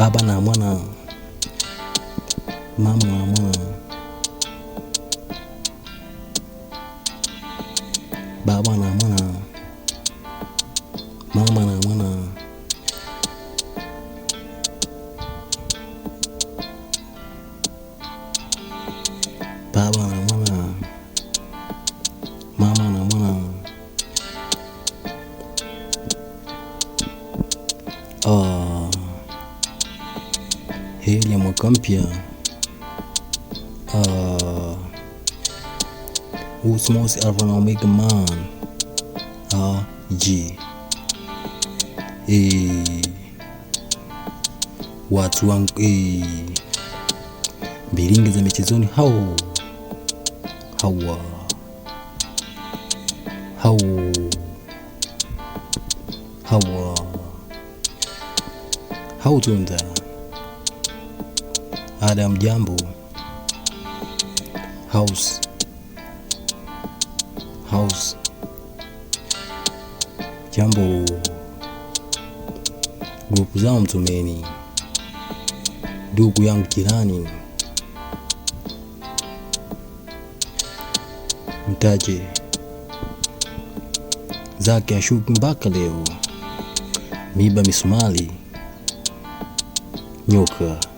baba na mwana, mama na mwana, baba na mwana, mama na mwana, baba na mwana, mama na mwana. Heri ya mwaka mpya. Usmosi Alpha na Omega man. Watu wangu bilingi za michezoni hao tunza Adam jambo house jambo grupu zao mtumeni ndugu yangu jirani mtaje zake ashuki mpaka leo miba misumali nyoka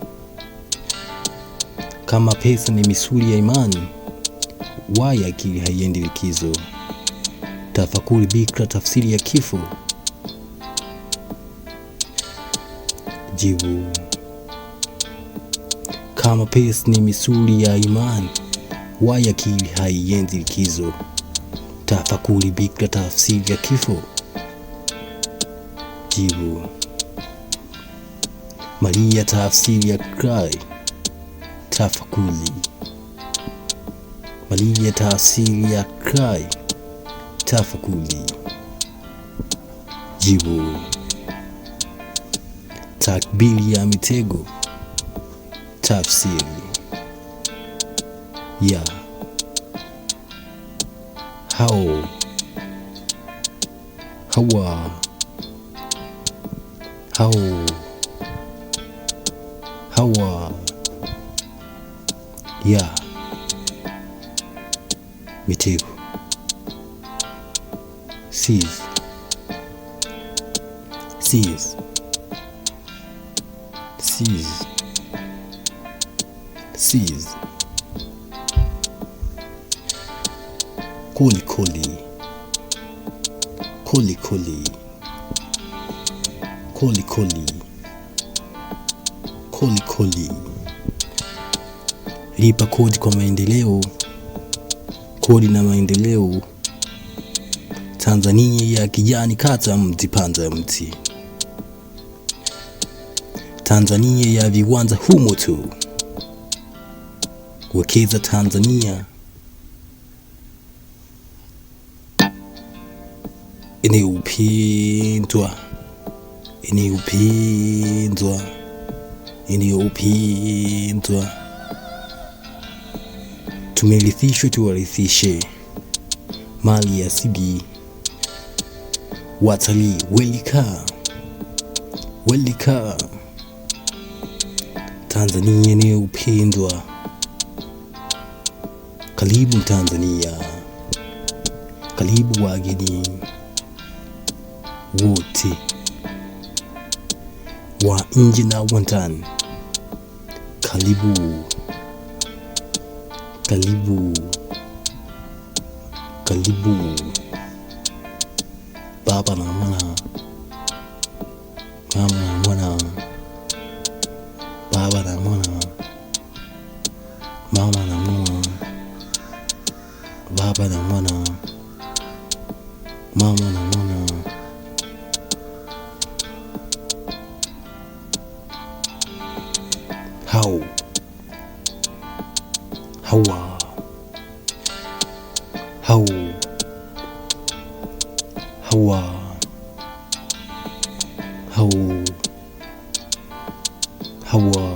kama pesa ni misuli ya imani waya akili haiendi likizo tafakuri bikra tafsiri ya kifo jibu kama pesa ni misuli ya imani waya akili haiendi likizo tafakuri bikra tafsiri ya kifo jibu Maria tafsiri ya cry tafakuri Maria tafsiri ya cry tafakuri jibu takbiri ya mitego tafsiri ya Hawa ya mitego seize koli lipa kodi kwa maendeleo kodi na maendeleo Tanzania ya kijani kata mti panza mti Tanzania ya viwanja humo tu wekeza Tanzania inayopendwa tumerithishwa tuwarithishe mali ya asili watalii welika Tanzania inayopendwa karibu Tanzania karibu wageni wote wa nje na wa ndani karibu baba na mwana mama na mwana baba na mwana mama na mwana baba na mwana mama na mwana Hawa Hawa